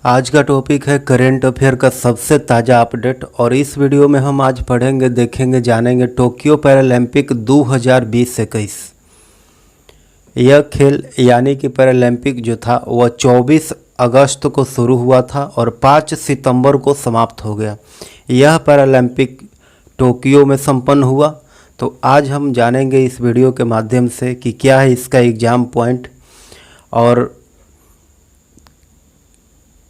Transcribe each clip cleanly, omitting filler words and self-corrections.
आज का टॉपिक है करेंट अफेयर का सबसे ताज़ा अपडेट। और इस वीडियो में हम आज पढ़ेंगे, देखेंगे, जानेंगे टोक्यो पैरालंपिक 2020-21। यह खेल यानी कि पैरालंपिक जो था वह 24 अगस्त को शुरू हुआ था और 5 सितंबर को समाप्त हो गया। यह पैरालंपिक टोक्यो में संपन्न हुआ। तो आज हम जानेंगे इस वीडियो के माध्यम से कि क्या है इसका एग्ज़ाम पॉइंट और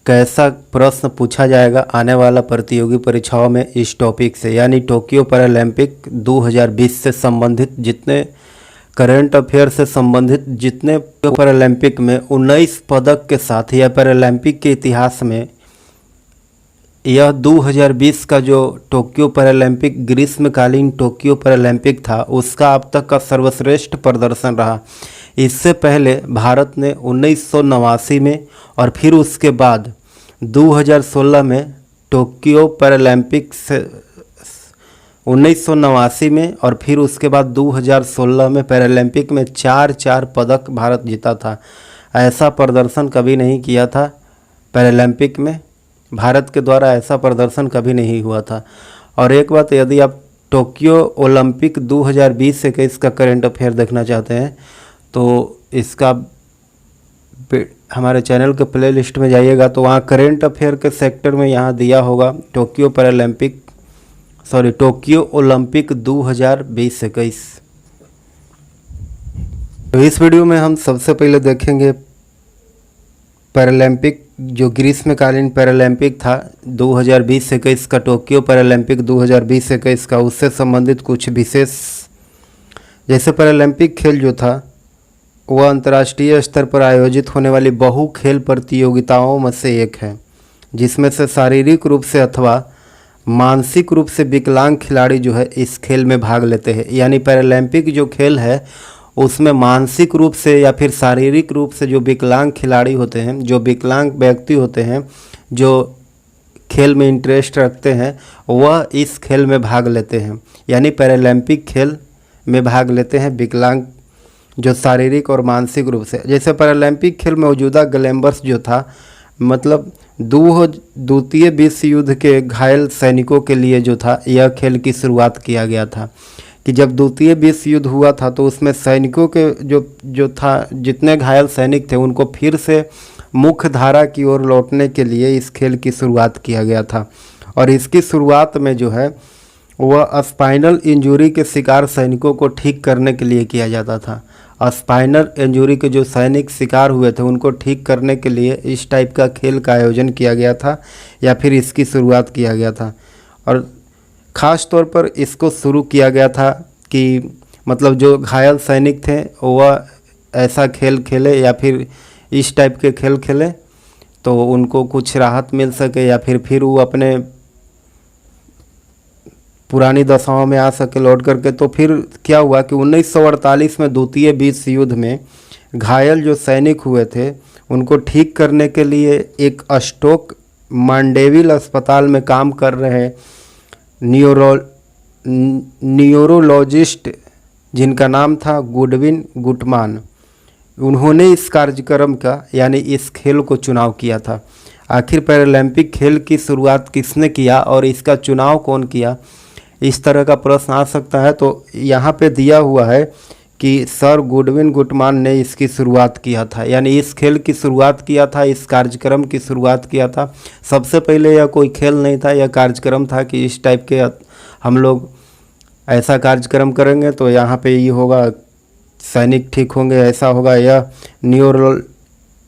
कैसा प्रश्न पूछा जाएगा आने वाला प्रतियोगी परीक्षाओं में इस टॉपिक से, यानी टोक्यो पैरालंपिक 2020 से संबंधित जितने करंट अफेयर से संबंधित जितने पैरालंपिक में 19 पदक के साथ यह पैरालंपिक के इतिहास में यह 2020 का जो टोक्यो पैरालंपिक ग्रीष्मकालीन टोक्यो पैरालंपिक था उसका अब तक का सर्वश्रेष्ठ प्रदर्शन रहा। इससे पहले भारत ने 1989 में और फिर उसके बाद 2016 में टोक्यो पैरालंपिक से 1989 में और फिर उसके बाद 2016 में पैरालंपिक में 4 पदक भारत जीता था। ऐसा प्रदर्शन कभी नहीं किया था पैरालंपिक में, भारत के द्वारा ऐसा प्रदर्शन कभी नहीं हुआ था। और एक बात, यदि आप टोक्यो ओलंपिक 2020-21 का करंट अफेयर देखना चाहते हैं तो इसका हमारे चैनल के प्ले लिस्ट में जाइएगा तो वहाँ करंट अफेयर के सेक्टर में यहाँ दिया होगा टोक्यो ओलंपिक 2020-21। तो इस वीडियो में हम सबसे पहले देखेंगे पैरालंपिक जो ग्रीष्मकालीन पैरालंपिक था 2020-21 का, टोक्यो पैरालंपिक 2020-21 का, उससे संबंधित कुछ विशेष। जैसे पैरालंपिक खेल जो था वह अंतर्राष्ट्रीय स्तर पर आयोजित होने वाली बहु खेल प्रतियोगिताओं में से एक है जिसमें से शारीरिक रूप से अथवा मानसिक रूप से विकलांग खिलाड़ी जो है इस खेल में भाग लेते हैं। यानी पैरालंपिक जो खेल है उसमें मानसिक रूप से या फिर शारीरिक रूप से जो विकलांग खिलाड़ी होते हैं, जो विकलांग व्यक्ति होते हैं, जो खेल में इंटरेस्ट रखते हैं, वह इस खेल में भाग लेते हैं। यानी पैरालंपिक खेल में भाग लेते हैं विकलांग जो शारीरिक और मानसिक रूप से। जैसे पैरालंपिक खेल मौजूदा ग्लैमर्स जो था, मतलब द्वितीय विश्व युद्ध के घायल सैनिकों के लिए जो था यह खेल की शुरुआत किया गया था कि जब द्वितीय विश्व युद्ध हुआ था तो उसमें सैनिकों के जो था जितने घायल सैनिक थे उनको फिर से मुख्य धारा की ओर लौटने के लिए इस खेल की शुरुआत किया गया था। और इसकी शुरुआत में जो है वह स्पाइनल इंजरी के शिकार सैनिकों को ठीक करने के लिए किया जाता था। स्पाइनल इंजरी के जो सैनिक शिकार हुए थे उनको ठीक करने के लिए इस टाइप का खेल का आयोजन किया गया था या फिर इसकी शुरुआत किया गया था। और ख़ास तौर पर इसको शुरू किया गया था कि मतलब जो घायल सैनिक थे वह ऐसा खेल खेले या फिर इस टाइप के खेल खेले तो उनको कुछ राहत मिल सके या फिर वो अपने पुरानी दशाओं में आ सके लौट करके। तो फिर क्या हुआ कि 1948 में द्वितीय विश्व युद्ध में घायल जो सैनिक हुए थे उनको ठीक करने के लिए एक स्टोक मांडेविल अस्पताल में काम कर रहे न्यूरोलॉजिस्ट जिनका नाम था गुडविन गुटमान, उन्होंने इस कार्यक्रम का यानी इस खेल को चुनाव किया था। आखिर पैरालंपिक खेल की शुरुआत किसने किया और इसका चुनाव कौन किया, इस तरह का प्रश्न आ सकता है। तो यहाँ पे दिया हुआ है कि सर गुडविन गुटमान ने इसकी शुरुआत किया था, यानी इस खेल की शुरुआत किया था, इस कार्यक्रम की शुरुआत किया था। सबसे पहले यह कोई खेल नहीं था, यह कार्यक्रम था कि इस टाइप के हम लोग ऐसा कार्यक्रम करेंगे तो यहाँ पे ये होगा, सैनिक ठीक होंगे, ऐसा होगा। यह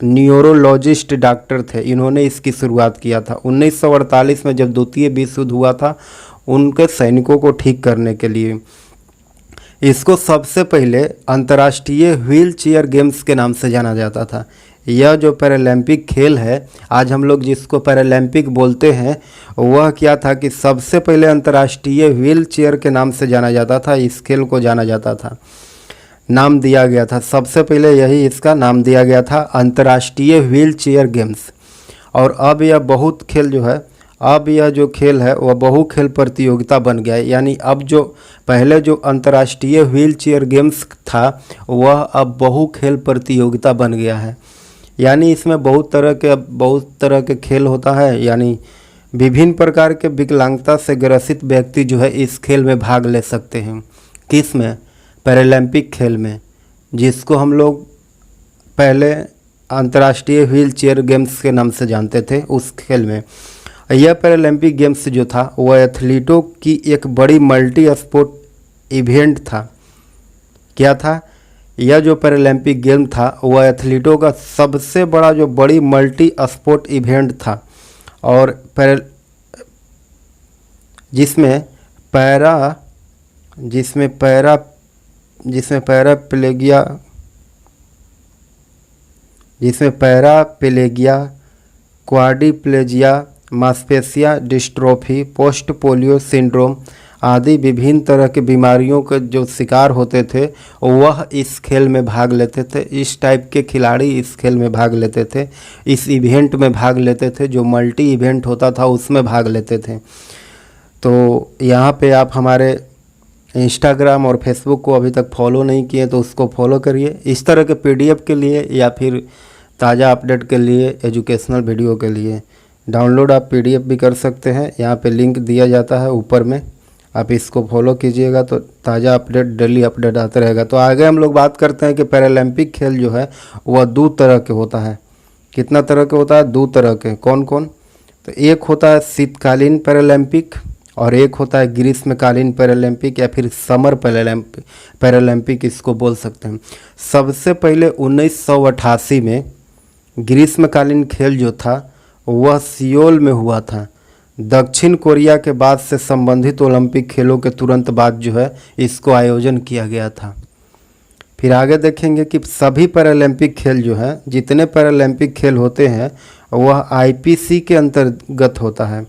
न्यूरोलॉजिस्ट डॉक्टर थे, इन्होंने इसकी शुरुआत किया था 1948 में जब द्वितीय विश्व युद्ध हुआ था उनके सैनिकों को ठीक करने के लिए। इसको सबसे पहले अंतर्राष्ट्रीय व्हील चेयर गेम्स के नाम से जाना जाता था। यह जो पैरालंपिक खेल है आज हम लोग जिसको पैरालंपिक बोलते हैं वह क्या था कि सबसे पहले अंतर्राष्ट्रीय व्हील चेयर के नाम से जाना जाता था। इस खेल को जाना जाता था, नाम दिया गया था, सबसे पहले यही इसका नाम दिया गया था अंतर्राष्ट्रीय व्हील चेयर गेम्स। और अब यह बहुत खेल जो है, अब यह जो खेल है वह बहु खेल प्रतियोगिता बन गया है। यानी अब जो पहले जो अंतर्राष्ट्रीय व्हील चेयर गेम्स था वह अब बहु खेल प्रतियोगिता बन गया है। यानी इसमें बहुत तरह के खेल होता है। यानी विभिन्न प्रकार के विकलांगता से ग्रसित व्यक्ति जो है इस खेल में भाग ले सकते हैं। किस में? पैरालंपिक खेल में, जिसको हम लोग पहले अंतर्राष्ट्रीय व्हील चेयर गेम्स के नाम से जानते थे, उस खेल में। यह पैरालंपिक गेम्स जो था वह एथलीटों की एक बड़ी मल्टी स्पोर्ट इवेंट था। क्या था? यह जो पैरालंपिक गेम था वह एथलीटों का सबसे बड़ा जो बड़ी मल्टी स्पोर्ट इवेंट था, और जिसमें पैराप्लेगिया, क्वाड्रिप्लेजिया, मास्पेशिया डिस्ट्रोफी, पोस्ट पोलियो सिंड्रोम आदि विभिन्न तरह की बीमारियों के जो शिकार होते थे वह इस खेल में भाग लेते थे। इस टाइप के खिलाड़ी इस खेल में भाग लेते थे, इस इवेंट में भाग लेते थे, जो मल्टी इवेंट होता था उसमें भाग लेते थे। तो यहाँ पे आप हमारे इंस्टाग्राम और फेसबुक को अभी तक फॉलो नहीं किए तो उसको फॉलो करिए। इस तरह के पीडीएफ के लिए या फिर ताज़ा अपडेट के लिए, एजुकेशनल वीडियो के लिए डाउनलोड आप पीडीएफ भी कर सकते हैं। यहाँ पे लिंक दिया जाता है ऊपर में, आप इसको फॉलो कीजिएगा तो ताज़ा अपडेट, डेली अपडेट आते रहेगा। तो आगे हम लोग बात करते हैं कि पैरालंपिक खेल जो है वह 2 तरह के होता है। कितना तरह के होता है? 2 तरह के। कौन कौन? तो एक होता है शीतकालीन पैरालंपिक और एक होता है ग्रीष्मकालीन पैरालंपिक या फिर समर पैरालंपिक इसको बोल सकते हैं। सबसे पहले 1988 में ग्रीष्मकालीन खेल जो था वह सियोल में हुआ था। दक्षिण कोरिया के बाद से संबंधित ओलंपिक खेलों के तुरंत बाद जो है इसको आयोजन किया गया था। फिर आगे देखेंगे कि सभी पैरालंपिक खेल जो है, जितने पैरालंपिक खेल होते हैं वह आईपीसी के अंतर्गत होता है,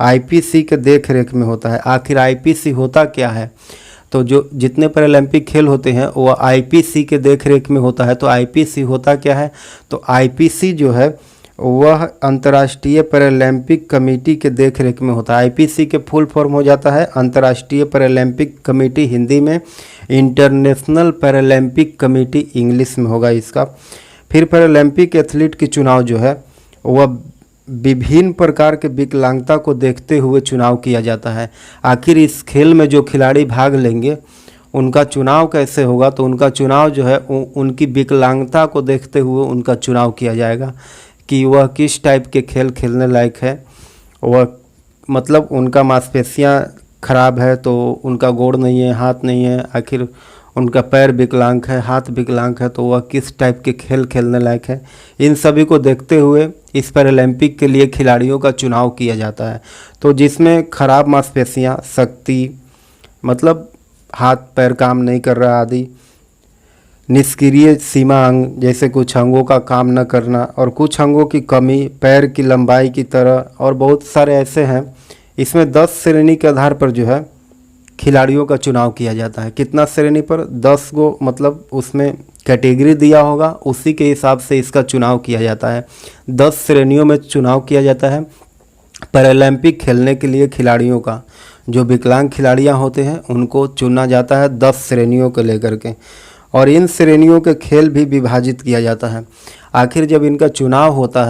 आईपीसी के देख रेख में होता है। आखिर आईपीसी होता क्या है? तो जो जितने पैरालंपिक खेल होते हैं वह आईपीसी के देख रेख में होता है। तो आईपीसी होता क्या है? तो आईपीसी जो है वह अंतर्राष्ट्रीय पैरालंपिक कमेटी के देख रेख में होता है। आईपीसी के फुल फॉर्म हो जाता है अंतर्राष्ट्रीय पैरालंपिक कमेटी, हिंदी में इंटरनेशनल पैरालंपिक कमेटी इंग्लिश में होगा इसका। फिर पैरालंपिक एथलीट की चुनाव जो है वह विभिन्न प्रकार के विकलांगता को देखते हुए चुनाव किया जाता है। आखिर इस खेल में जो खिलाड़ी भाग लेंगे उनका चुनाव कैसे होगा? तो उनका चुनाव जो है उनकी विकलांगता को देखते हुए उनका चुनाव किया जाएगा कि वह किस टाइप के खेल खेलने लायक है। वह मतलब उनका मांसपेशियाँ खराब है तो उनका गोड़ नहीं है, हाथ नहीं है, आखिर उनका पैर विकलांग है, हाथ विकलांग है, तो वह किस टाइप के खेल खेलने लायक है। इन सभी को देखते हुए इस पैरालंपिक के लिए खिलाड़ियों का चुनाव किया जाता है। तो जिसमें खराब मांसपेशियाँ, शक्ति मतलब हाथ पैर काम नहीं कर रहा आदि, निष्क्रिय सीमा अंग जैसे कुछ अंगों का काम न करना और कुछ अंगों की कमी, पैर की लंबाई की तरह और बहुत सारे ऐसे हैं। इसमें 10 श्रेणी के आधार पर जो है खिलाड़ियों का चुनाव किया जाता है। कितना श्रेणी पर? 10 गो, मतलब उसमें कैटेगरी दिया होगा, उसी के हिसाब से इसका चुनाव किया जाता है। 10 श्रेणियों में चुनाव किया जाता है पैरालंपिक खेलने के लिए। खिलाड़ियों का जो विकलांग खिलाड़ियाँ होते हैं उनको चुना जाता है 10 श्रेणियों को लेकर के, और इन श्रेणियों के खेल भी विभाजित किया जाता है। आखिर जब इनका चुनाव होता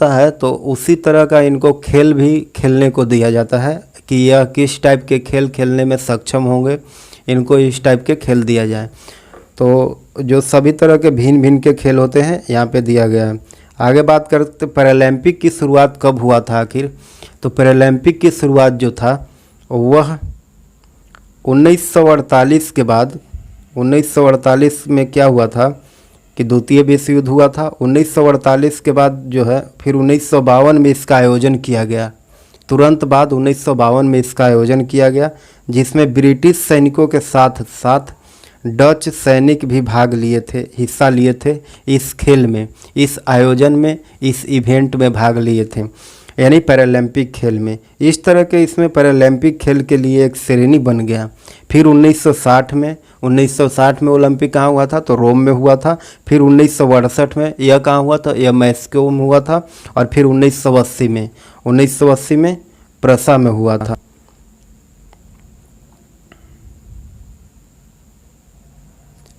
है तो उसी तरह का इनको खेल भी खेलने को दिया जाता है कि यह किस टाइप के खेल खेलने में सक्षम होंगे, इनको इस टाइप के खेल दिया जाए। तो जो सभी तरह के भिन्न भिन्न के खेल होते हैं यहाँ पे दिया गया है। आगे बात करते पैरालंपिक की शुरुआत कब हुआ था आखिर? तो पैरालंपिक की शुरुआत जो था वह 1948 के बाद, 1948 में क्या हुआ था कि द्वितीय विश्व युद्ध हुआ था। 1948 के बाद जो है फिर 1952 में इसका आयोजन किया गया। तुरंत बाद 1952 में इसका आयोजन किया गया, जिसमें ब्रिटिश सैनिकों के साथ साथ डच सैनिक भी भाग लिए थे, हिस्सा लिए थे इस खेल में, इस आयोजन में, इस इवेंट में भाग लिए थे, यानी पैरालंपिक खेल में। इस तरह के इसमें पैरालंपिक खेल के लिए एक श्रेणी बन गया। फिर 1960 में ओलंपिक कहाँ हुआ था? तो रोम में हुआ था। फिर 1968 में यह कहाँ हुआ था? यह मॉस्को में हुआ था। और फिर 1980 में प्रसा में हुआ था।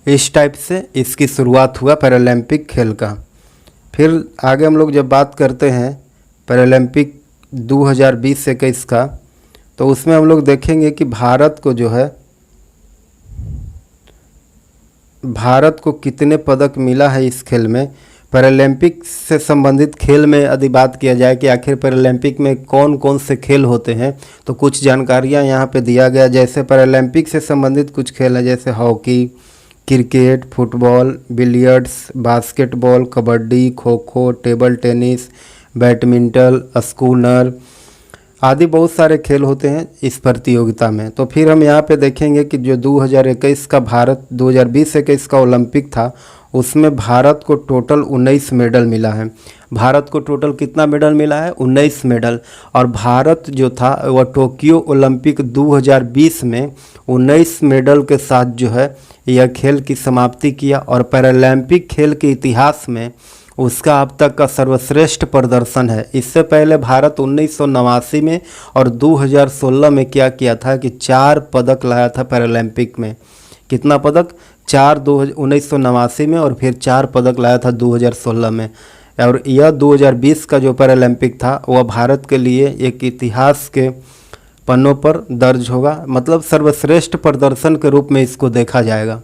इस टाइप से इसकी शुरुआत हुआ पैरालंपिक खेल का। फिर आगे हम लोग जब बात करते हैं पैरालंपिक 2020-21 का, तो उसमें हम लोग देखेंगे कि भारत को कितने पदक मिला है इस खेल में। पैरालंपिक से संबंधित खेल में यदि बात किया जाए कि आखिर पैरालंपिक में कौन कौन से खेल होते हैं, तो कुछ जानकारियां यहाँ पे दिया गया। जैसे पैरालंपिक से संबंधित कुछ खेल है, जैसे hockey, cricket, football, billiards, basketball, kabaddi, kho kho, table tennis, badminton, schooner आदि बहुत सारे खेल होते हैं इस प्रतियोगिता में। तो फिर हम यहाँ पे देखेंगे कि जो 2021 का भारत 2020-21 का ओलंपिक था, उसमें भारत को टोटल 19 मेडल मिला है। भारत को टोटल कितना मेडल मिला है? 19 मेडल। और भारत जो था वह टोक्यो ओलंपिक 2020 में 19 मेडल के साथ जो है यह खेल की समाप्ति किया। और पैरालंपिक खेल के इतिहास में उसका अब तक का सर्वश्रेष्ठ प्रदर्शन है। इससे पहले भारत 1989 में और 2016 में क्या किया था कि 4 पदक लाया था पैरालंपिक में। कितना पदक? 4 1989 में, और फिर 4 पदक लाया था 2016 में। और यह 2020 का जो पैरालंपिक था वह भारत के लिए एक इतिहास के पन्नों पर दर्ज होगा, मतलब सर्वश्रेष्ठ प्रदर्शन के रूप में इसको देखा जाएगा।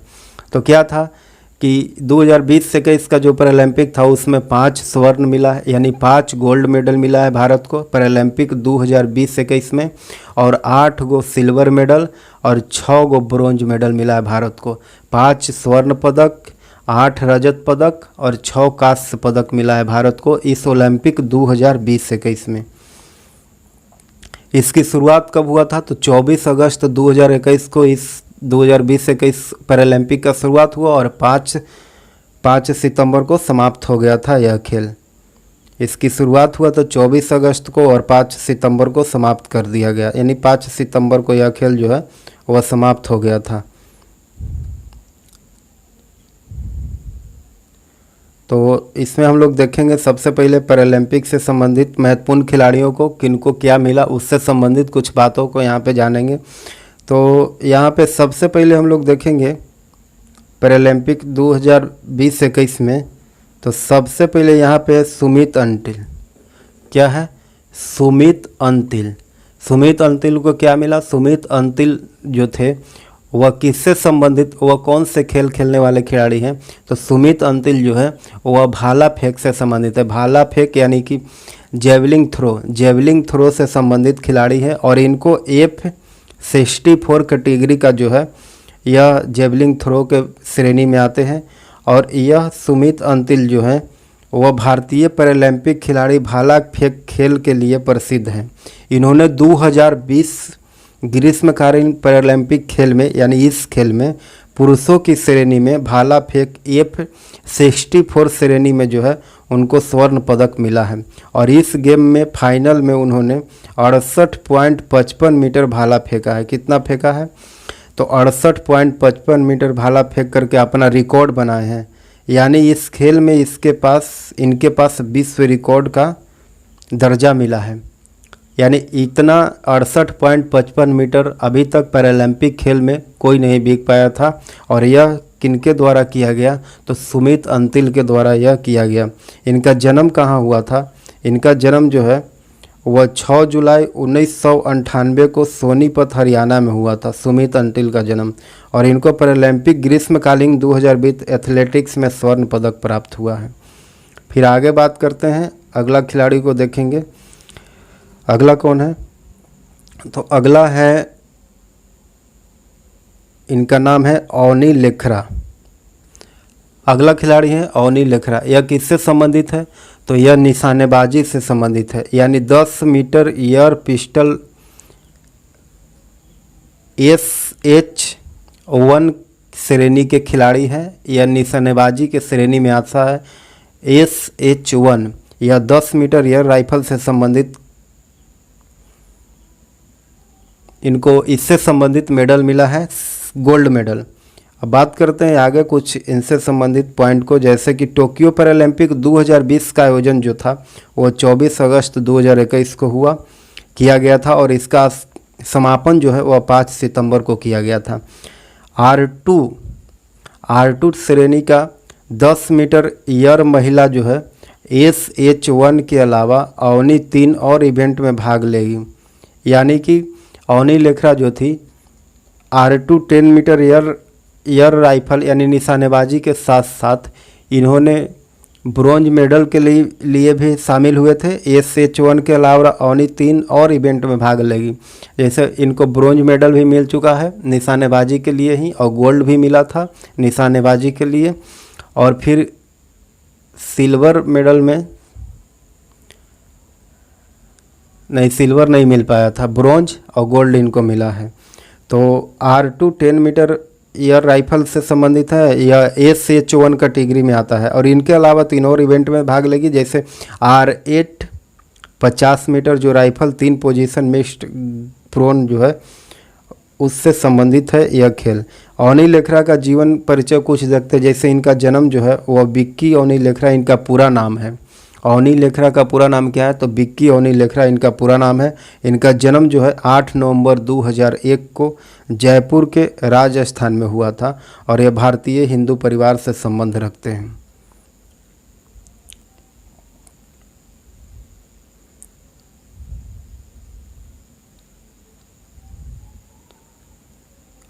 तो क्या था कि 2020-21 का जो पैरालंपिक था उसमें 5 स्वर्ण मिला है, यानी 5 गोल्ड मेडल मिला है भारत को पैरालंपिक 2020-21 में, और 8 गो सिल्वर मेडल और 6 गो ब्रोंज मेडल मिला है भारत को। 5 स्वर्ण पदक, 8 रजत पदक और 6 कांस्य पदक मिला है भारत को इस ओलंपिक 2020-21 में। इसकी शुरुआत कब हुआ था? तो 24 अगस्त 2021 को इस 2020-21 पैरालंपिक का शुरुआत हुआ और 5 सितंबर को समाप्त हो गया था यह खेल। इसकी शुरुआत हुआ तो 24 अगस्त को और 5 सितंबर को समाप्त कर दिया गया, यानी 5 सितंबर को यह खेल जो है वह समाप्त हो गया था। तो इसमें हम लोग देखेंगे सबसे पहले पैरालंपिक से संबंधित महत्वपूर्ण खिलाड़ियों को किनको क्या मिला, उससे संबंधित कुछ बातों को यहाँ पे जानेंगे। तो यहाँ पे सबसे पहले हम लोग देखेंगे पैरालंपिक 2020-21 में, तो सबसे पहले यहाँ पे सुमित अंतिल। क्या है? सुमित अंतिल। सुमित अंतिल को क्या मिला? सुमित अंतिल जो थे वह किससे संबंधित, वह कौन से खेल खेलने वाले खिलाड़ी हैं? तो सुमित अंतिल जो है वह भाला फेंक से संबंधित है। भाला फेंक यानी कि जेवलिंग थ्रो से संबंधित खिलाड़ी है। और इनको F64 कैटेगरी का जो है यह जेवलिंग थ्रो के श्रेणी में आते हैं। और यह सुमित अंतिल जो है वह भारतीय पैरालंपिक खिलाड़ी भाला फेंक खेल के लिए प्रसिद्ध हैं। इन्होंने 2020 ग्रीष्मकालीन पैरालंपिक खेल में, यानी इस खेल में पुरुषों की श्रेणी में भाला फेंक F64 श्रेणी में जो है उनको स्वर्ण पदक मिला है। और इस गेम में फाइनल में उन्होंने 68.55 मीटर भाला फेंका है। कितना फेंका है? तो 68.55 मीटर भाला फेंक करके अपना रिकॉर्ड बनाए हैं। यानी इस खेल में इनके पास विश्व रिकॉर्ड का दर्जा मिला है। यानी इतना 68.55 मीटर अभी तक पैरालंपिक खेल में कोई नहीं बिक पाया था। और यह किनके द्वारा किया गया? तो सुमित अंतिल के द्वारा यह किया गया। इनका जन्म कहाँ हुआ था? इनका जन्म जो है वह 6 जुलाई 1998 को सोनीपत हरियाणा में हुआ था, सुमित अंतिल का जन्म। और इनको पैरालंपिक ग्रीष्मकालीन 2020 एथलेटिक्स में स्वर्ण पदक प्राप्त हुआ है। फिर आगे बात करते हैं, अगला खिलाड़ी को देखेंगे। अगला कौन है? तो अगला है, इनका नाम है अवनी लेखरा। अगला खिलाड़ी है अवनी लेखरा। यह किससे संबंधित है? तो यह निशानेबाजी से संबंधित है। यानी 10 मीटर एयर पिस्टल SH1 श्रेणी के खिलाड़ी हैं। यह निशानेबाजी के श्रेणी में आता है SH1। यह 10 मीटर एयर राइफल से संबंधित, इनको इससे संबंधित मेडल मिला है, गोल्ड मेडल। अब बात करते हैं आगे कुछ इनसे संबंधित पॉइंट को, जैसे कि टोक्यो पैरालंपिक 2020 का आयोजन जो था वो 24 अगस्त 2021 को किया गया था। और इसका समापन जो है वह 5 सितंबर को किया गया था। R2 श्रेणी का 10 मीटर एयर महिला जो है SH1 के अलावा अवनी 3 और इवेंट में भाग लेगी। यानी कि अवनी लेखरा जो थी R2 10 मीटर एयर राइफल यानी निशानेबाजी के साथ साथ इन्होंने ब्रॉन्ज मेडल के लिए भी शामिल हुए थे। SH1 के अलावा अवनी 3 और इवेंट में भाग लेगी। जैसे इनको ब्रॉन्ज मेडल भी मिल चुका है निशानेबाजी के लिए ही, और गोल्ड भी मिला था निशानेबाजी के लिए, और फिर सिल्वर मेडल में नहीं, सिल्वर नहीं मिल पाया था, ब्रॉन्ज और गोल्ड इनको मिला है। तो R2 10 मीटर एयर राइफल से संबंधित है, यह SH1 कैटेगरी में आता है, और इनके अलावा 3 और इवेंट में भाग लेगी। जैसे R8 50 मीटर जो राइफल 3 पोजीशन मिक्स्ड प्रोन जो है उससे संबंधित है यह खेल। अवनी लेखरा का जीवन परिचय कुछ देखते हैं। जैसे इनका जन्म जो है वह बिक्की अवनी लेखरा इनका पूरा नाम है। अवनी लेखरा का पूरा नाम क्या है? तो बिक्की अवनी लेखरा इनका पूरा नाम है। इनका जन्म जो है 8 नवंबर 2001 को जयपुर के राजस्थान में हुआ था, और यह भारतीय हिंदू परिवार से संबंध रखते हैं।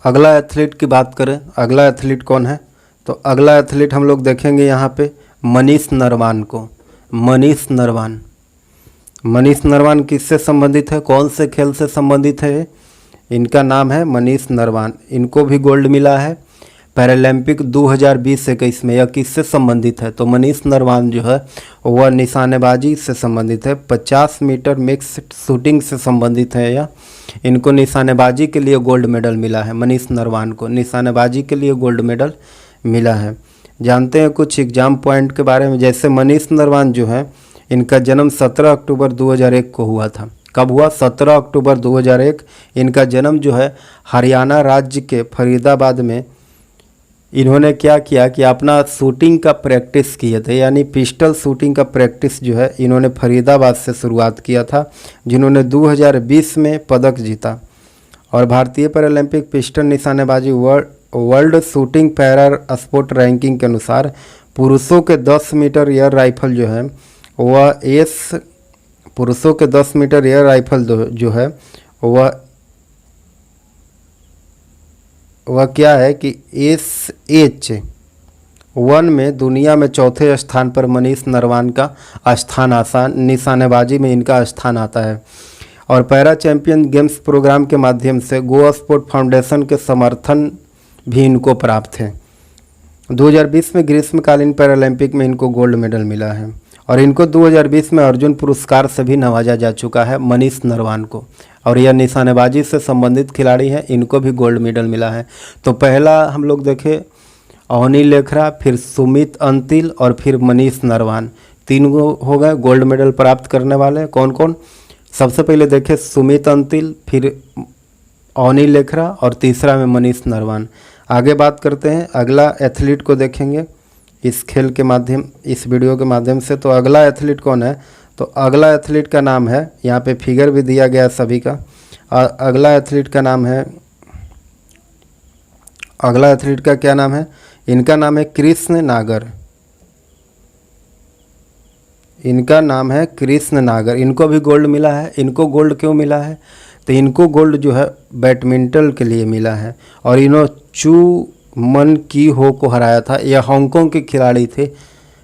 अगला एथलीट की बात करें, अगला एथलीट कौन है? तो अगला एथलीट हम लोग देखेंगे यहाँ पे मनीष नरवान को। मनीष नरवान, मनीष नरवान किससे संबंधित है, कौन से खेल से संबंधित है? इनका नाम है मनीष नरवान। इनको भी गोल्ड मिला है पैरालंपिक 2020-21 में। यह किससे संबंधित है? तो मनीष नरवान जो है वह निशानेबाजी से संबंधित है, 50 मीटर मिक्स्ड शूटिंग से संबंधित है यह। इनको निशानेबाजी के लिए गोल्ड मेडल मिला है। मनीष नरवान को निशानेबाजी के लिए गोल्ड मेडल मिला है। जानते हैं कुछ एग्जाम पॉइंट के बारे में। जैसे मनीष नरवान जो है इनका जन्म 17 अक्टूबर 2001 को हुआ था। कब हुआ? 17 अक्टूबर 2001। इनका जन्म जो है हरियाणा राज्य के फरीदाबाद में। इन्होंने क्या किया कि अपना शूटिंग का प्रैक्टिस किए थे, यानी पिस्टल शूटिंग का प्रैक्टिस जो है इन्होंने फरीदाबाद से शुरुआत किया था, जिन्होंने 2020 में पदक जीता। और भारतीय पैरालंपिक पिस्टल निशानेबाजी world shooting para sport ranking के अनुसार पुरुषों के 10 मीटर एयर राइफल जो है वह पुरुषों के 10 मीटर एयर राइफल जो है वह क्या है कि SH1 में दुनिया में चौथे स्थान पर मनीष नरवान का स्थान निशानेबाजी में इनका स्थान आता है। और पैरा चैंपियन गेम्स प्रोग्राम के माध्यम से गोवा स्पोर्ट फाउंडेशन के समर्थन भी इनको प्राप्त है। 2020 में ग्रीष्मकालीन पैरालंपिक में इनको गोल्ड मेडल मिला है, और इनको 2020 में अर्जुन पुरस्कार से भी नवाजा जा चुका है मनीष नरवान को। और यह निशानेबाजी से संबंधित खिलाड़ी हैं, इनको भी गोल्ड मेडल मिला है। तो पहला हम लोग देखें अवनी लेखरा, फिर सुमित अंतिल और फिर मनीष नरवान, 3 हो गए गोल्ड मेडल प्राप्त करने वाले। कौन कौन? सबसे पहले देखें सुमित अंतिल, फिर अवनी लेखरा और तीसरा में मनीष नरवान। आगे बात करते हैं, अगला एथलीट को देखेंगे इस खेल के माध्यम, इस वीडियो के माध्यम से। तो अगला एथलीट कौन है? तो अगला एथलीट का नाम है, यहाँ पे फिगर भी दिया गया सभी का। अगला एथलीट का नाम है, अगला एथलीट का क्या नाम है? इनका नाम है कृष्ण नागर। इनका नाम है कृष्ण नागर। इनको भी गोल्ड मिला है। इनको गोल्ड क्यों मिला है? तो इनको गोल्ड जो है बैडमिंटन के लिए मिला है, और इन्होंने चू मन की हो को हराया था। यह हांगकांग के खिलाड़ी थे,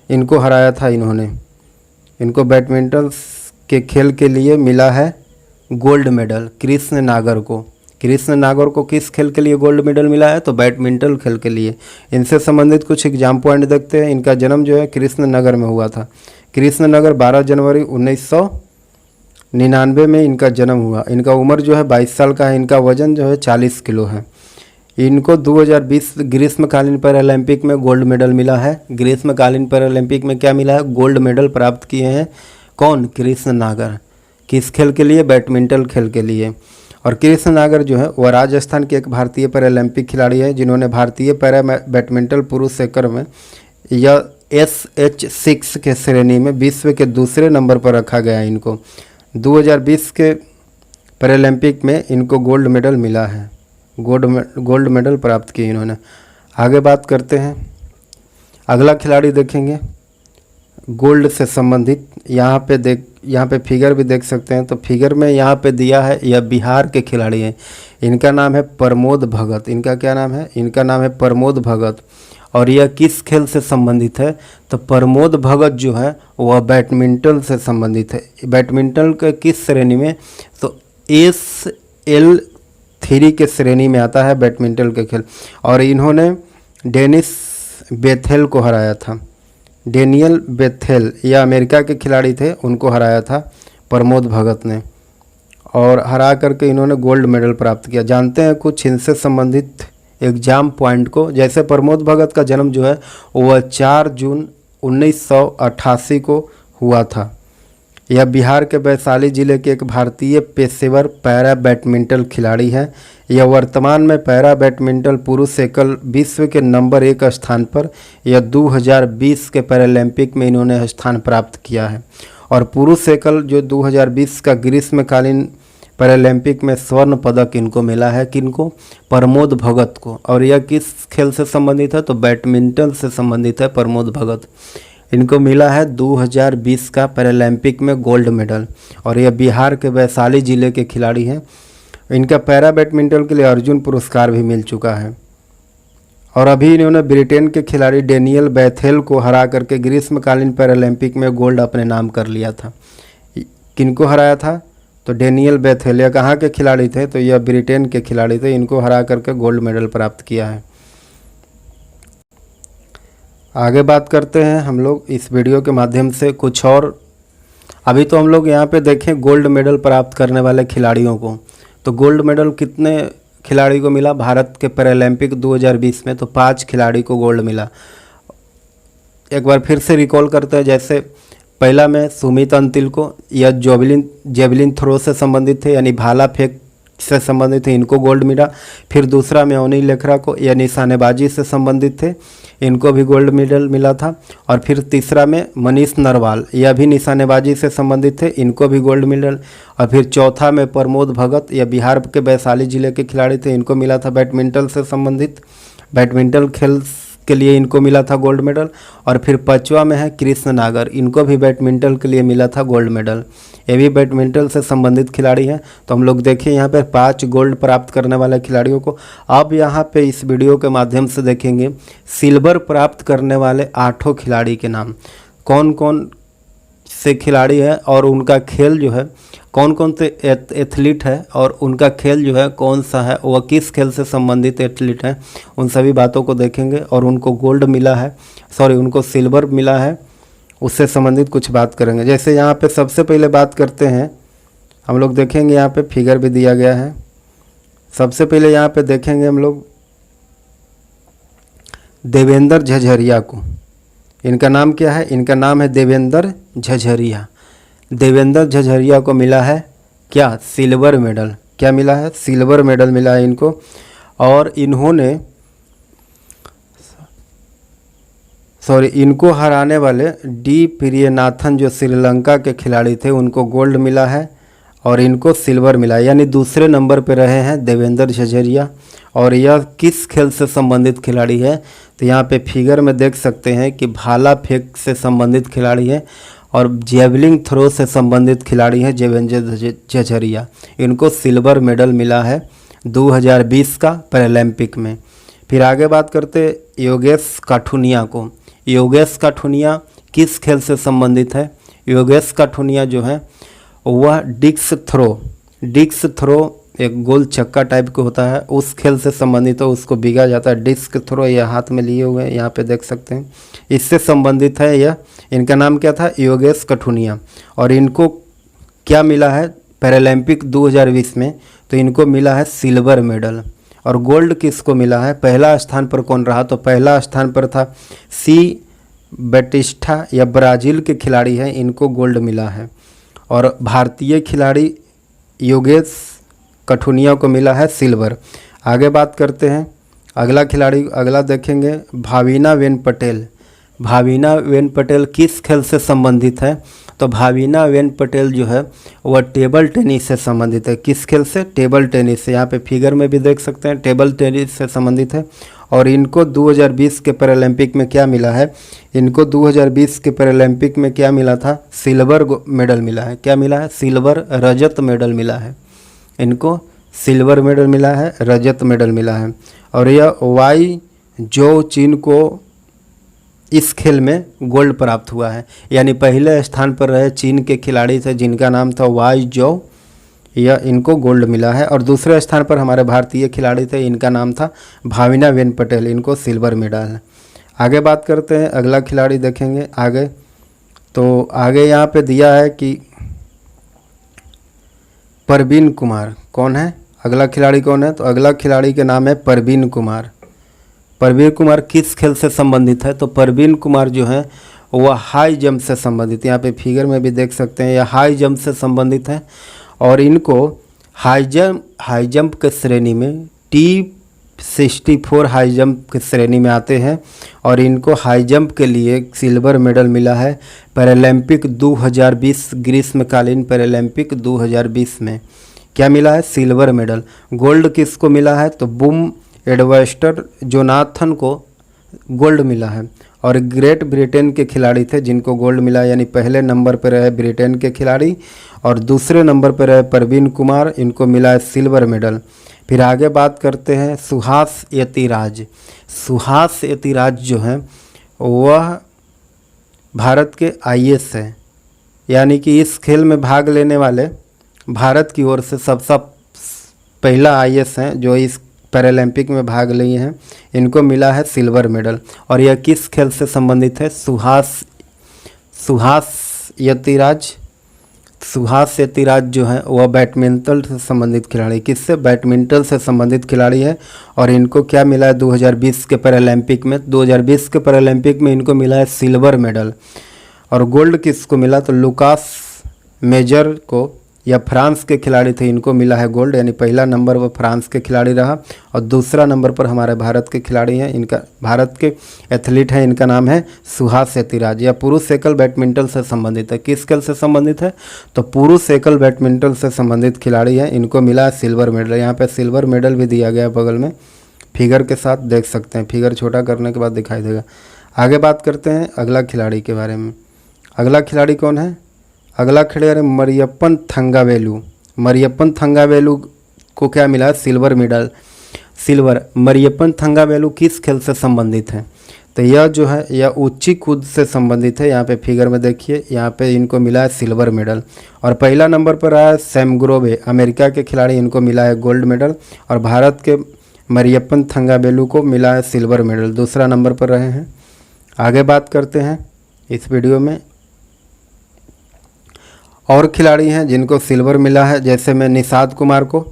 इनको हराया था इन्होंने। इनको बैडमिंटन के खेल के लिए मिला है गोल्ड मेडल कृष्ण नागर को। कृष्ण नागर को किस खेल के लिए गोल्ड मेडल मिला है? तो बैडमिंटन खेल के लिए। इनसे संबंधित कुछ एग्जाम पॉइंट देखते हैं। इनका जन्म जो है कृष्णनगर में हुआ था। कृष्णनगर 12 जनवरी 1999 में इनका जन्म हुआ। इनका उम्र जो है 22 साल का है। इनका वजन जो है 40 किलो है। इनको 2020 ग्रीष्मकालीन पैरालंपिक में गोल्ड मेडल मिला है। ग्रीष्मकालीन पैरालंपिक में क्या मिला है? गोल्ड मेडल प्राप्त किए हैं। कौन? कृष्ण नागर। किस खेल के लिए? बैडमिंटन खेल के लिए। और कृष्ण नागर जो है वह राजस्थान के एक भारतीय पैरालंपिक खिलाड़ी है, जिन्होंने भारतीय पैरा बैडमिंटन पुरुष एकड़ में यह SH6 के श्रेणी में विश्व के दूसरे नंबर पर रखा गया है। इनको 2020 के पैरालंपिक में इनको गोल्ड मेडल मिला है। गोल्ड मेडल प्राप्त किए इन्होंने। आगे बात करते हैं, अगला खिलाड़ी देखेंगे गोल्ड से संबंधित। यहाँ पे फिगर भी देख सकते हैं, तो फिगर में यहाँ पे दिया है, यह बिहार के खिलाड़ी हैं। इनका नाम है प्रमोद भगत। इनका क्या नाम है? इनका नाम है प्रमोद भगत। और यह किस खेल से संबंधित है? तो प्रमोद भगत जो है वह बैडमिंटन से संबंधित है। बैडमिंटन के किस श्रेणी में? तो SL3 के श्रेणी में आता है बैडमिंटन के खेल। और इन्होंने डेनिस बेथेल को हराया था। डेनियल बेथेल, यह अमेरिका के खिलाड़ी थे, उनको हराया था प्रमोद भगत ने, और हरा करके इन्होंने गोल्ड मेडल प्राप्त किया। जानते हैं कुछ इनसे संबंधित एग्जाम पॉइंट को। जैसे प्रमोद भगत का जन्म जो है वह 4 जून 1988 को हुआ था। यह बिहार के वैशाली जिले के एक भारतीय पेशेवर पैरा बैडमिंटन खिलाड़ी है। यह वर्तमान में पैरा बैडमिंटन पुरुष एकल विश्व के नंबर 1 स्थान पर, यह 2020 के पैरालंपिक में इन्होंने स्थान प्राप्त किया है। और पुरुष एकल जो 2020 का ग्रीष्मकालीन पैरालंपिक में स्वर्ण पदक इनको मिला है। किनको? प्रमोद भगत को। और यह किस खेल से संबंधित है? तो बैडमिंटन से संबंधित है प्रमोद भगत। इनको मिला है 2020 का पैरालंपिक में गोल्ड मेडल। और यह बिहार के वैशाली जिले के खिलाड़ी हैं। इनका पैरा बैडमिंटन के लिए अर्जुन पुरस्कार भी मिल चुका है। और अभी इन्होंने ब्रिटेन के खिलाड़ी डेनियल बेथेल को हरा करके ग्रीष्मकालीन पैरालंपिक में गोल्ड अपने नाम कर लिया था। किनको हराया था? तो डेनियल बेथेल। यह कहाँ के खिलाड़ी थे? तो यह ब्रिटेन के खिलाड़ी थे। इनको हरा करके गोल्ड मेडल प्राप्त किया है। आगे बात करते हैं हम लोग इस वीडियो के माध्यम से कुछ और। अभी तो हम लोग यहाँ पे देखें गोल्ड मेडल प्राप्त करने वाले खिलाड़ियों को। तो गोल्ड मेडल कितने खिलाड़ी को मिला भारत के पैरालंपिक 2020 में? तो 5 खिलाड़ी को गोल्ड मिला। एक बार फिर से रिकॉल करते हैं। जैसे पहला में सुमित अंतिल को, यह जेवलिन थ्रो से संबंधित थे, यानी भाला फेंक से संबंधित थे, इनको गोल्ड मिला। फिर दूसरा में अनिल लेखरा को, यह निशानेबाजी से संबंधित थे, इनको भी गोल्ड मेडल मिला था। और फिर तीसरा में मनीष नरवाल, यह भी निशानेबाजी से संबंधित थे, इनको भी गोल्ड मेडल। और फिर चौथा में प्रमोद भगत, यह बिहार के वैशाली जिले के खिलाड़ी थे, इनको मिला था बैडमिंटन से संबंधित, बैडमिंटन खेल के लिए इनको मिला था गोल्ड मेडल। और फिर पांचवा में है कृष्ण नागर, इनको भी बैडमिंटन के लिए मिला था गोल्ड मेडल। ये भी बैडमिंटन से संबंधित खिलाड़ी हैं। तो हम लोग देखिए यहाँ पे 5 गोल्ड प्राप्त करने वाले खिलाड़ियों को। अब यहाँ पे इस वीडियो के माध्यम से देखेंगे सिल्वर प्राप्त करने वाले 8 खिलाड़ी के नाम। कौन कौन से खिलाड़ी है और उनका खेल जो है, कौन कौन से एथलीट है और उनका खेल जो है कौन सा है, वह किस खेल से संबंधित एथलीट हैं, उन सभी बातों को देखेंगे। और उनको गोल्ड मिला है, उनको सिल्वर मिला है, उससे संबंधित कुछ बात करेंगे। जैसे यहाँ पे सबसे पहले बात करते हैं, हम लोग देखेंगे यहाँ पे फिगर भी दिया गया है। सबसे पहले यहाँ पे देखेंगे हम लोग देवेंद्र झझरिया को। इनका नाम क्या है? इनका नाम है देवेंद्र झझरिया। देवेंद्र झझरिया को मिला है क्या? Silver medal. क्या मिला है? सिल्वर मेडल मिला है इनको। और इनको हराने वाले डी प्रियनाथन जो श्रीलंका के खिलाड़ी थे, उनको गोल्ड मिला है और इनको सिल्वर मिला है, यानी दूसरे नंबर पर रहे हैं देवेंद्र झझरिया। और यह किस खेल से संबंधित खिलाड़ी है? तो यहाँ पे फिगर में देख सकते हैं कि भाला फेंक से संबंधित खिलाड़ी है और जेवलिन थ्रो से संबंधित खिलाड़ी है देवेंद्र झझरिया। इनको सिल्वर मेडल मिला है 2020 का पैरालंपिक में। फिर आगे बात करते योगेश काठुनिया को। योगेश काठुनिया किस खेल से संबंधित है? योगेश काठुनिया जो है वह डिस्क थ्रो एक गोल चक्का टाइप का होता है, उस खेल से संबंधित है, उसको बिगा जाता है। डिस्क थ्रो यह हाथ में लिए हुए हैं, यहाँ पे देख सकते हैं, इससे संबंधित है यह। इनका नाम क्या था? योगेश काठुनिया। और इनको क्या मिला है पैरालंपिक 2020 में? तो इनको मिला है सिल्वर मेडल। और गोल्ड किसको मिला है? पहला स्थान पर कौन रहा? तो पहला स्थान पर था सी बैटिस्टा, या ब्राज़ील के खिलाड़ी हैं, इनको गोल्ड मिला है। और भारतीय खिलाड़ी योगेश काठुनिया को मिला है सिल्वर। आगे बात करते हैं अगला खिलाड़ी, अगला देखेंगे भाविना वेन पटेल। भाविना वेन पटेल किस खेल से संबंधित है? तो भाविना वेन पटेल जो है वह टेबल टेनिस से संबंधित है। किस खेल से? टेबल टेनिस से। यहाँ पे फिगर में भी देख सकते हैं टेबल टेनिस से संबंधित है। और इनको 2020 के पैरालंपिक में क्या मिला है, इनको 2020 के पैरालंपिक में क्या मिला था, सिल्वर मेडल मिला है। क्या मिला है, सिल्वर, रजत मेडल मिला है। इनको सिल्वर मेडल मिला है, रजत मेडल मिला है। और यह वाई जो चीन को इस खेल में गोल्ड प्राप्त हुआ है, यानी पहले स्थान पर रहे चीन के खिलाड़ी थे जिनका नाम था वाई जो, यह इनको गोल्ड मिला है। और दूसरे स्थान पर हमारे भारतीय खिलाड़ी थे, इनका नाम था भाविनाबेन पटेल, इनको सिल्वर मेडल है। आगे बात करते हैं, अगला खिलाड़ी देखेंगे आगे। तो आगे यहाँ पे दिया है कि परवीन कुमार कौन है, अगला खिलाड़ी कौन है, तो अगला खिलाड़ी के नाम है परवीन कुमार। परवीन कुमार किस खेल से संबंधित है, तो परवीन कुमार जो है वह हाई जंप से संबंधित, यहाँ पे फिगर में भी देख सकते हैं, यह हाई जंप से संबंधित है। और इनको हाई जंप के श्रेणी में T64 हाई जंप की श्रेणी में आते हैं। और इनको हाई जंप के लिए सिल्वर मेडल मिला है पैरालंपिक 2020, ग्रीष्मकालीन पैरालंपिक 2020 में। क्या मिला है, सिल्वर मेडल। गोल्ड किसको मिला है, तो बूम एडवेस्टर जोनाथन को गोल्ड मिला है। और ग्रेट ब्रिटेन के खिलाड़ी थे जिनको गोल्ड मिला, यानी पहले नंबर पर रहे ब्रिटेन के खिलाड़ी और दूसरे नंबर पर रहे परवीन कुमार, इनको मिला है सिल्वर मेडल। फिर आगे बात करते हैं सुहास यतिराज। सुहास यतिराज जो हैं वह भारत के IAS है, यानी कि इस खेल में भाग लेने वाले भारत की ओर से सबसे पहला IAS हैं जो इस पैरालंपिक में भाग लिए हैं। इनको मिला है सिल्वर मेडल। और यह किस खेल से संबंधित है, सुहास यतिराज जो है वह बैडमिंटन से संबंधित खिलाड़ी, किससे, बैडमिंटन से संबंधित खिलाड़ी है। और इनको क्या मिला है 2020 के पैरालंपिक में, 2020 के पैरालंपिक में इनको मिला है सिल्वर मेडल। और गोल्ड किसको मिला, तो लुकास मेजर को, या फ्रांस के खिलाड़ी थे, इनको मिला है गोल्ड, यानी पहला नंबर वो फ्रांस के खिलाड़ी रहा और दूसरा नंबर पर हमारे भारत के खिलाड़ी हैं, इनका भारत के एथलीट हैं, इनका नाम है सुहास यतिराज। यह पुरुष एकल बैडमिंटन से संबंधित है। किस खेल से संबंधित है, तो पुरुष एकल बैडमिंटन से संबंधित खिलाड़ी हैं, इनको मिला है सिल्वर मेडल। यहाँ पर सिल्वर मेडल भी दिया गया है बगल में, फिगर के साथ देख सकते हैं, फिगर छोटा करने के बाद दिखाई देगा। आगे बात करते हैं अगला खिलाड़ी के बारे में। अगला खिलाड़ी कौन है, अगला खिलाड़ी मरियप्पन थंगावेलु। मरियप्पन थंगावेलु को क्या मिला है, silver medal, silver. Mariyappan Thangavelu किस खेल से संबंधित है, तो यह जो है यह ऊंची कूद से संबंधित है। यहाँ पे फिगर में देखिए, यहाँ पे इनको मिला है सिल्वर मेडल। और पहला नंबर पर आया सैम ग्रोवे, अमेरिका के खिलाड़ी, इनको मिला है गोल्ड मेडल। और भारत के मरियप्पन थंगावेलु को मिला है सिल्वर मेडल, दूसरा नंबर पर रहे हैं। आगे बात करते हैं इस वीडियो में और खिलाड़ी हैं जिनको सिल्वर मिला है, जैसे मैं निषाद कुमार को।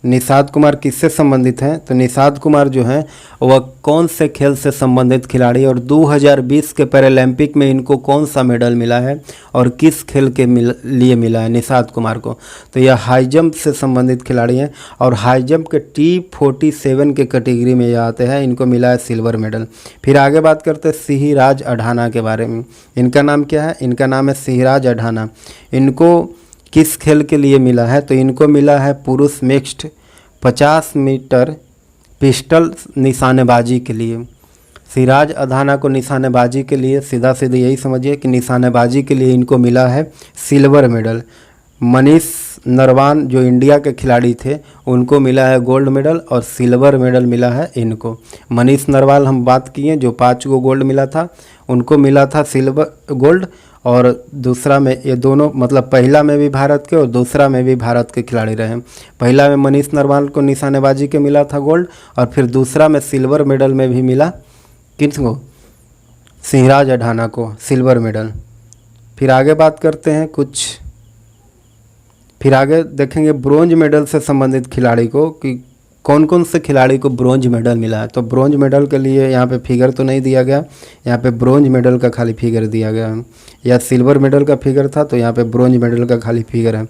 निषाद कुमार किससे संबंधित हैं, तो निषाद कुमार जो हैं वह कौन से खेल से संबंधित खिलाड़ी और 2020 के पैरालंपिक में इनको कौन सा मेडल मिला है और किस खेल के लिए मिला है निषाद कुमार को, तो यह हाई जंप से संबंधित खिलाड़ी हैं। और हाई जंप के T47 के कैटेगरी में यह आते हैं, इनको मिला है सिल्वर मेडल। फिर आगे बात करते हैं सिंहराज अढाना के बारे में। इनका नाम क्या है, इनका नाम है सिंहराज अढाना। इनको किस खेल के लिए मिला है, तो इनको मिला है पुरुष मिक्स्ड 50 मीटर पिस्टल निशानेबाजी के लिए। सिंहराज अढाना को निशानेबाजी के लिए, सीधा सीधा यही समझिए कि निशानेबाजी के लिए इनको मिला है सिल्वर मेडल। मनीष नरवान जो इंडिया के खिलाड़ी थे उनको मिला है गोल्ड मेडल और सिल्वर मेडल मिला है इनको। मनीष नरवाल हम बात किए जो 5 को गोल्ड मिला था, उनको मिला था सिल्वर गोल्ड। और दूसरा में ये दोनों, मतलब पहला में भी भारत के और दूसरा में भी भारत के खिलाड़ी रहे। पहला में मनीष नरवाल को निशानेबाजी के मिला था गोल्ड और फिर दूसरा में सिल्वर मेडल में भी मिला किसको, सिंहराज अढाना को सिल्वर मेडल। फिर आगे बात करते हैं फिर आगे देखेंगे ब्रोंज मेडल से संबंधित खिलाड़ी को कि कौन कौन से खिलाड़ी को ब्रोंज मेडल मिला है। तो ब्रोंज मेडल के लिए यहाँ पे फिगर तो नहीं दिया गया, यहाँ पे ब्रोंज मेडल का खाली फिगर दिया गया है। या सिल्वर मेडल का फिगर था तो यहाँ पे ब्रोंज मेडल का खाली फिगर है।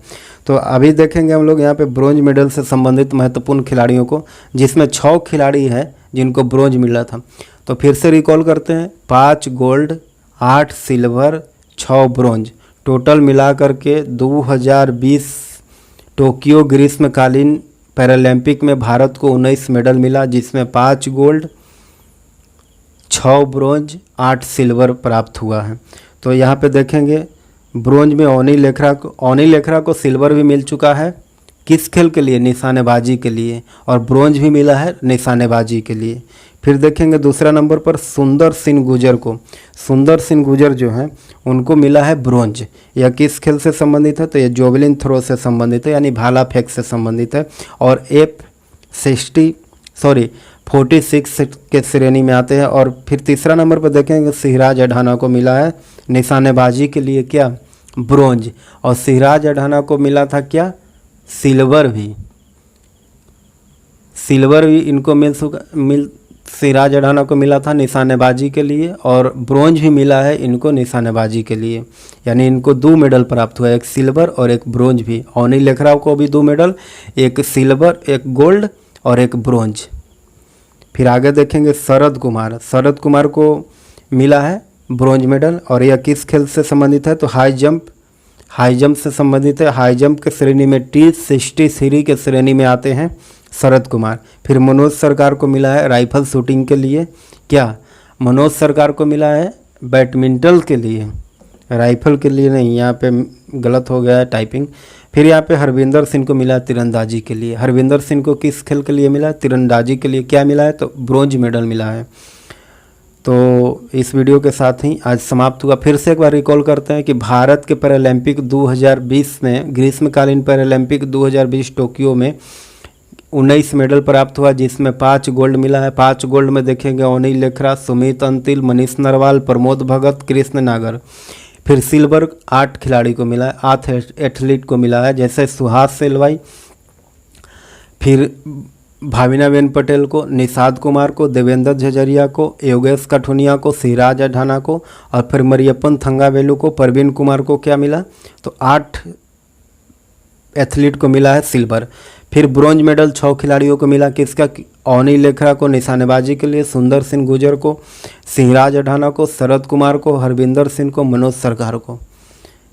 तो अभी देखेंगे हम लोग यहाँ पे ब्रोंज मेडल से संबंधित महत्वपूर्ण खिलाड़ियों को, जिसमें 6 खिलाड़ी हैं जिनको ब्रोंज मिला था। तो फिर से रिकॉल करते हैं, 5 गोल्ड, 8 सिल्वर, 6 ब्रोंज, टोटल मिला करके 2020 टोक्यो ग्रीष्मकालीन पैरालंपिक में भारत को 19 मेडल मिला, जिसमें 5 गोल्ड, 6 ब्रोंज 8 सिल्वर प्राप्त हुआ है। तो यहाँ पे देखेंगे ब्रोंज में ओनी लेखरा को सिल्वर भी मिल चुका है। किस खेल के लिए? निशानेबाजी के लिए। और ब्रोंज भी मिला है निशानेबाजी के लिए। फिर देखेंगे दूसरा नंबर पर सुंदर सिंह गुजर को। सुंदर सिंह गुजर जो हैं उनको मिला है ब्रोंज। यह किस खेल से संबंधित है? तो यह जोवलिन थ्रो से संबंधित है, यानी भाला फेंक से संबंधित है। और F46 के श्रेणी में आते हैं। और फिर तीसरा नंबर पर देखेंगे सिराज अढाना को मिला है निशानेबाजी के लिए क्या? ब्रोंज। और सिराज अढाना को मिला था क्या? सिल्वर भी इनको सिराज अढाना को मिला था निशानेबाजी के लिए, और ब्रोंज भी मिला है इनको निशानेबाजी के लिए। यानी इनको 2 मेडल प्राप्त हुआ, एक सिल्वर और एक ब्रोंज भी। ओनी लेखरा को भी 2 मेडल, एक सिल्वर, एक गोल्ड और एक ब्रोंज। फिर आगे देखेंगे शरद कुमार को मिला है ब्रोंज मेडल। और यह किस खेल से संबंधित है? तो हाई जंप से संबंधित है। हाई जंप के श्रेणी में T63 के श्रेणी में आते हैं शरद कुमार। फिर मनोज सरकार को मिला है राइफल शूटिंग के लिए क्या? मनोज सरकार को मिला है बैडमिंटन के लिए, राइफल के लिए नहीं, यहाँ पे गलत हो गया है टाइपिंग। फिर यहाँ पे हरविंदर सिंह को मिला तीरंदाजी के लिए। हरविंदर सिंह को किस खेल के लिए मिला? तीरंदाजी के लिए। क्या मिला है? तो ब्रोंज मेडल मिला है। तो इस वीडियो के साथ ही आज समाप्त हुआ। फिर से एक बार रिकॉल करते हैं कि भारत के पैरालंपिक 2020 में, ग्रीष्मकालीन पैरालंपिक 2020 टोक्यो में 19 मेडल प्राप्त हुआ, जिसमें 5 गोल्ड मिला है। 5 गोल्ड में देखेंगे ओनी लेखरा, सुमित अंतिल, मनीष नरवाल, प्रमोद भगत, कृष्ण नागर। फिर सिल्वर 8 खिलाड़ी को मिला है, 8 एथलीट को मिला है, जैसे सुहास सेलवाई, फिर भाविनाबेन पटेल को, निषाद कुमार को, देवेंद्र झझरिया को, योगेश कठुनिया को, सिराज अढाना को, और फिर मरियप्पन थंगावेलु को, परवीन कुमार को क्या मिला? तो 8 एथलीट को मिला है सिल्वर। फिर ब्रोंज मेडल 6 खिलाड़ियों को मिला। किसका? ओनी लेखरा को निशानेबाजी के लिए, सुंदर सिंह गुजर को, सिराज अढाना को, शरद कुमार को, हरविंदर सिंह को, मनोज सरकार को।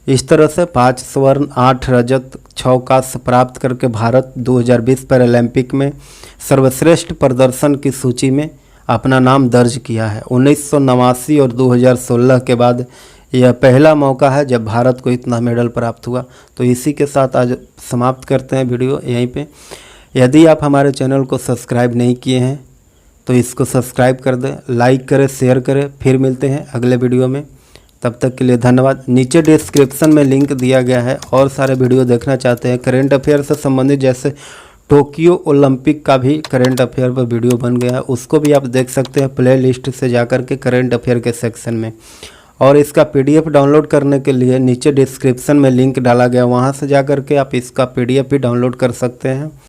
इस तरह से 5 स्वर्ण, 8 रजत, 6 कांस्य प्राप्त करके भारत 2020 पैरालंपिक में सर्वश्रेष्ठ प्रदर्शन की सूची में अपना नाम दर्ज किया है। 1989 और 2016 के बाद यह पहला मौका है जब भारत को इतना मेडल प्राप्त हुआ। तो इसी के साथ आज समाप्त करते हैं वीडियो यहीं पे। यदि आप हमारे चैनल को सब्सक्राइब नहीं किए हैं तो इसको सब्सक्राइब कर दें, लाइक करें, शेयर करें। फिर मिलते हैं अगले वीडियो में, तब तक के लिए धन्यवाद। नीचे डिस्क्रिप्शन में लिंक दिया गया है, और सारे वीडियो देखना चाहते हैं करेंट अफेयर से संबंधित, जैसे टोक्यो ओलंपिक का भी करेंट अफेयर पर वीडियो बन गया है, उसको भी आप देख सकते हैं प्ले लिस्ट से जाकर के करेंट अफेयर के सेक्शन में। और इसका PDF डाउनलोड करने के लिए नीचे डिस्क्रिप्शन में लिंक डाला गया, वहाँ से जाकर के आप इसका PDF भी डाउनलोड कर सकते हैं।